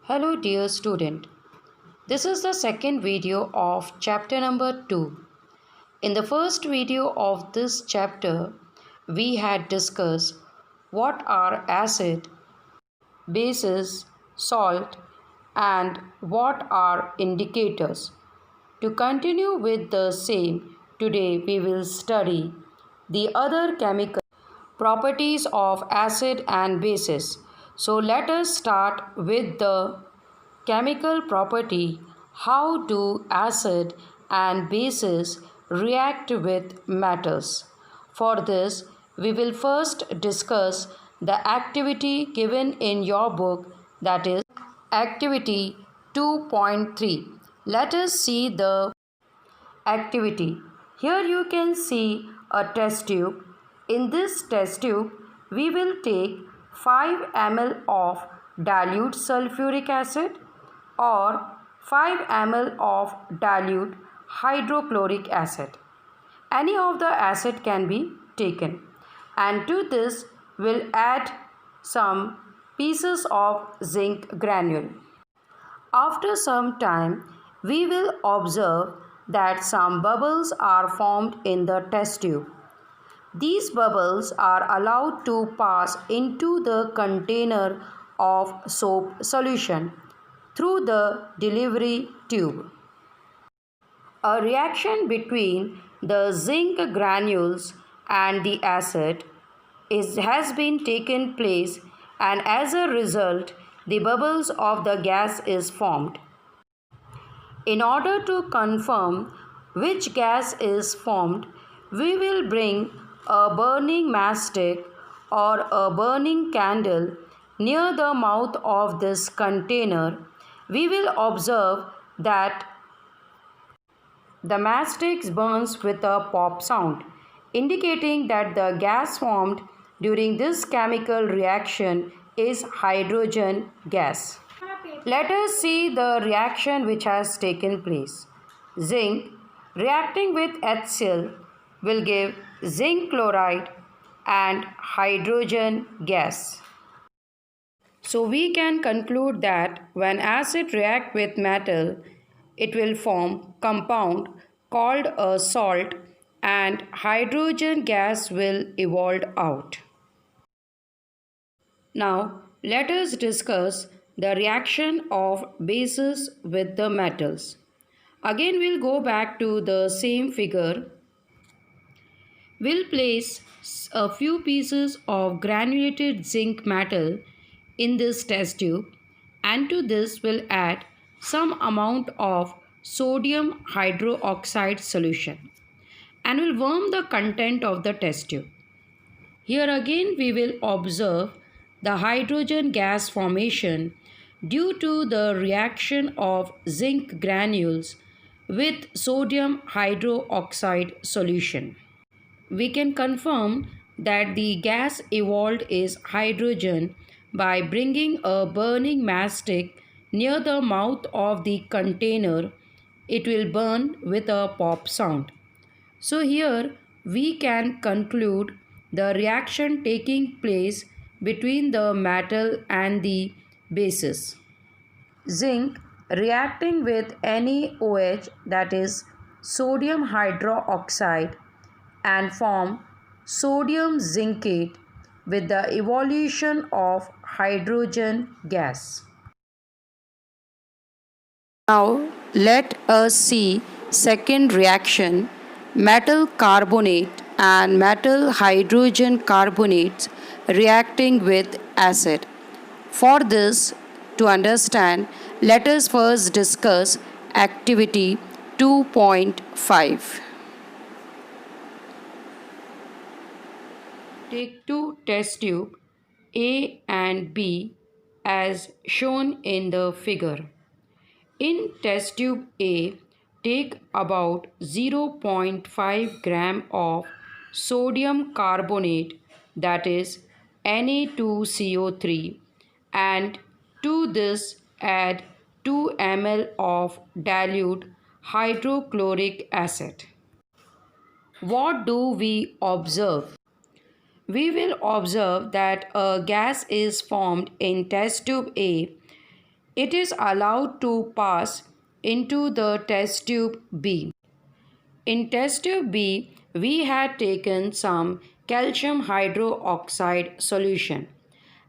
Hello dear student. This is the second video of chapter number 2. In the first video of this chapter, we had discussed what are acid, bases, salt and what are indicators. To continue with the same, today we will study the other chemical properties of acid and bases. So let us start with the chemical property. How do acid and bases react with metals? For this, we will first discuss the activity given in your book, that is activity 2.3. Let us see the activity. Here you can see a test tube. In this test tube, we will take 5 ml of dilute sulfuric acid or 5 ml of dilute hydrochloric acid. Any of the acid can be taken, and to this we'll add some pieces of zinc granule. After some time, we will observe that some bubbles are formed in the test tube. These bubbles are allowed to pass into the container of soap solution through the delivery tube. A reaction between the zinc granules and the acid has been taken place, and as a result the bubbles of the gas is formed. In order to confirm which gas is formed, we will bring a burning matchstick or a burning candle near the mouth of this container. We will observe that the matchstick burns with a pop sound, indicating that the gas formed during this chemical reaction is hydrogen gas. Let us see the reaction which has taken place. Zinc reacting with HCl will give zinc chloride and hydrogen gas. So we can conclude that when acid react with metal, it will form compound called a salt and hydrogen gas will evolve out. Now let us discuss the reaction of bases with the metals. Again we'll go back to the same figure. We'll place a few pieces of granulated zinc metal in this test tube, and to this we'll add some amount of sodium hydroxide solution and will warm the content of the test tube. Here again we will observe the hydrogen gas formation due to the reaction of zinc granules with sodium hydroxide solution. We can confirm that the gas evolved is hydrogen by bringing a burning matchstick near the mouth of the container. It will burn with a pop sound. So here we can conclude the reaction taking place between the metal and the bases. Zinc reacting with NaOH, that is sodium hydroxide, and form sodium zincate with the evolution of hydrogen gas. Now let us see second reaction, metal carbonate and metal hydrogen carbonates reacting with acid. For this to understand, let us first discuss activity 2.5. Take two test tubes A and B as shown in the figure. In test tube A, take about 0.5 gram of sodium carbonate, that is Na2CO3, and to this add 2 ml of dilute hydrochloric acid. What do we observe? We will observe that a gas is formed in test tube A it is allowed to pass into the test tube B. In test tube B, we had taken some calcium hydroxide solution.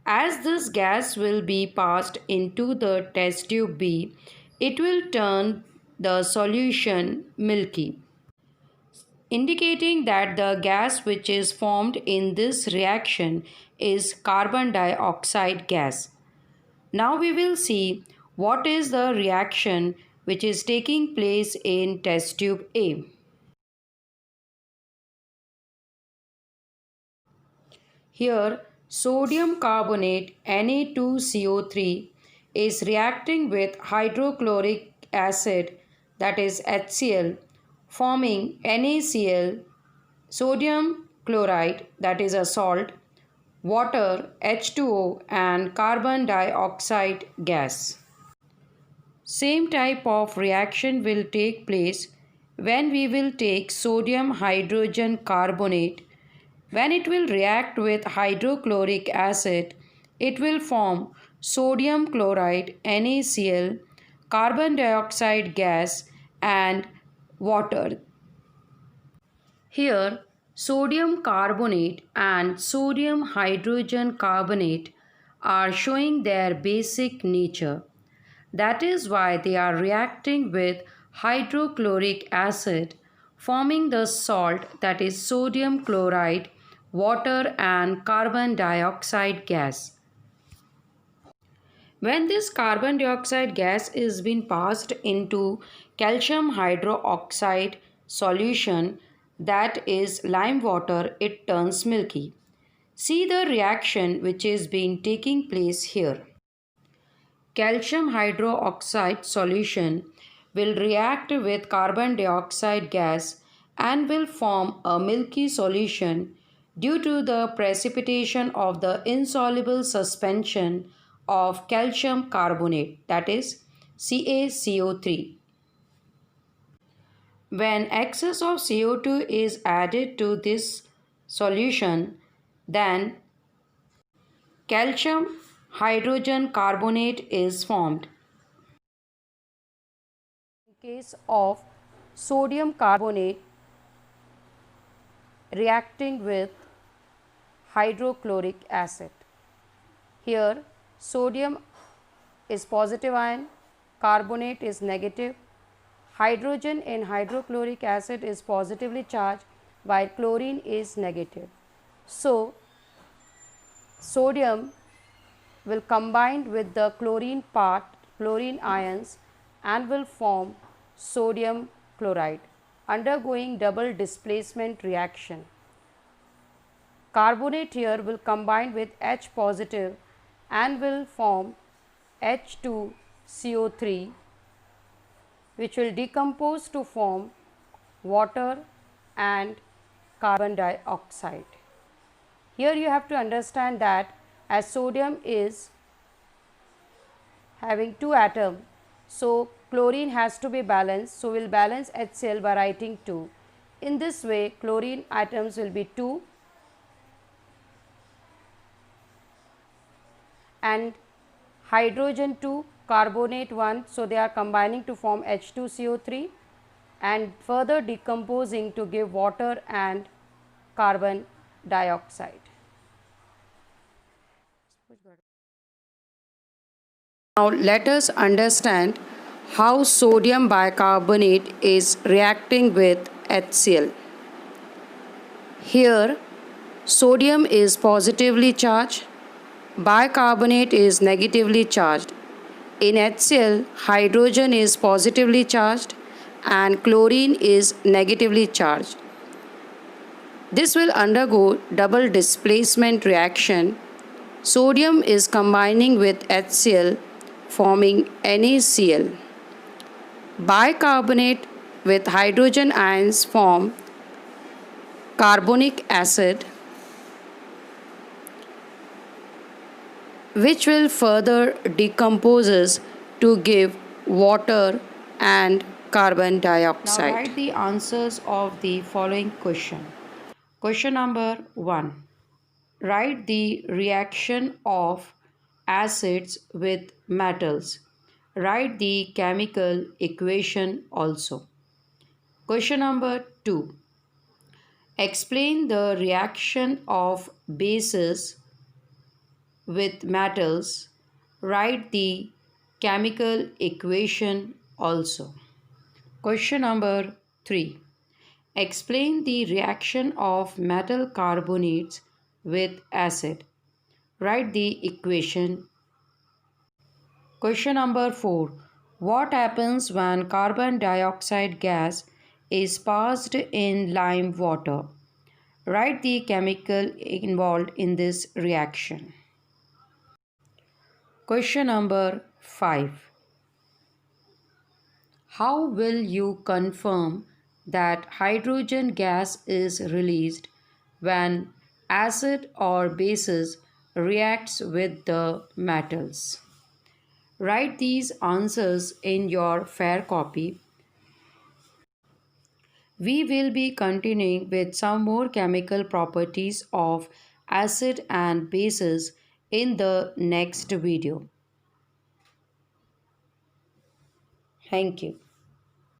As this gas will be passed into the test tube B, it will turn the solution milky, indicating that the gas which is formed in this reaction is carbon dioxide gas. Now we will see what is the reaction which is taking place in test tube A. Here, sodium carbonate Na2CO3 is reacting with hydrochloric acid, that is HCl, forming NaCl, sodium chloride, that is a salt, water H2O, and carbon dioxide gas. Same type of reaction will take place when we will take sodium hydrogen carbonate. When it will react with hydrochloric acid, it will form sodium chloride NaCl, carbon dioxide gas, and water. Here, sodium carbonate and sodium hydrogen carbonate are showing their basic nature. That is why they are reacting with hydrochloric acid, forming the salt, that is sodium chloride, water, and carbon dioxide gas. When this carbon dioxide gas is being passed into calcium hydroxide solution, that is lime water, it turns milky. See the reaction which is being taking place here. Calcium hydroxide solution will react with carbon dioxide gas and will form a milky solution due to the precipitation of the insoluble suspension of calcium carbonate, that is CaCO3. When excess of CO2 is added to this solution, then calcium hydrogen carbonate is formed. In case of sodium carbonate reacting with hydrochloric acid, here sodium is positive ion, carbonate is negative, hydrogen in hydrochloric acid is positively charged while chlorine is negative. So, sodium will combine with the chlorine part, chlorine ions, and will form sodium chloride undergoing double displacement reaction. Carbonate here will combine with H positive and will form H2CO3, which will decompose to form water and carbon dioxide. Here you have to understand that as sodium is having two atoms, so chlorine has to be balanced, so we will balance HCl by writing 2. In this way, chlorine atoms will be 2 and hydrogen 2, carbonate 1, so they are combining to form H2CO3 and further decomposing to give water and carbon dioxide. Now let us understand how sodium bicarbonate is reacting with HCl. Here sodium is positively charged, bicarbonate is negatively charged. In HCl, hydrogen is positively charged and chlorine is negatively charged. This will undergo double displacement reaction. Sodium is combining with HCl, forming NaCl. Bicarbonate with hydrogen ions form carbonic acid, which will further decomposes to give water and carbon dioxide. Now write the answers of the following question. Question number 1. Write the reaction of acids with metals. Write the chemical equation also. Question number 2. Explain the reaction of bases with metals. Write the chemical equation also. Question number 3. Explain the reaction of metal carbonates with acid. Write the equation. Question number 4. What happens when carbon dioxide gas is passed in lime water? Write the chemical involved in this reaction. Question number 5. How will you confirm that hydrogen gas is released when acid or bases reacts with the metals? Write these answers in your fair copy. We will be continuing with some more chemical properties of acid and bases in the next video. Thank you.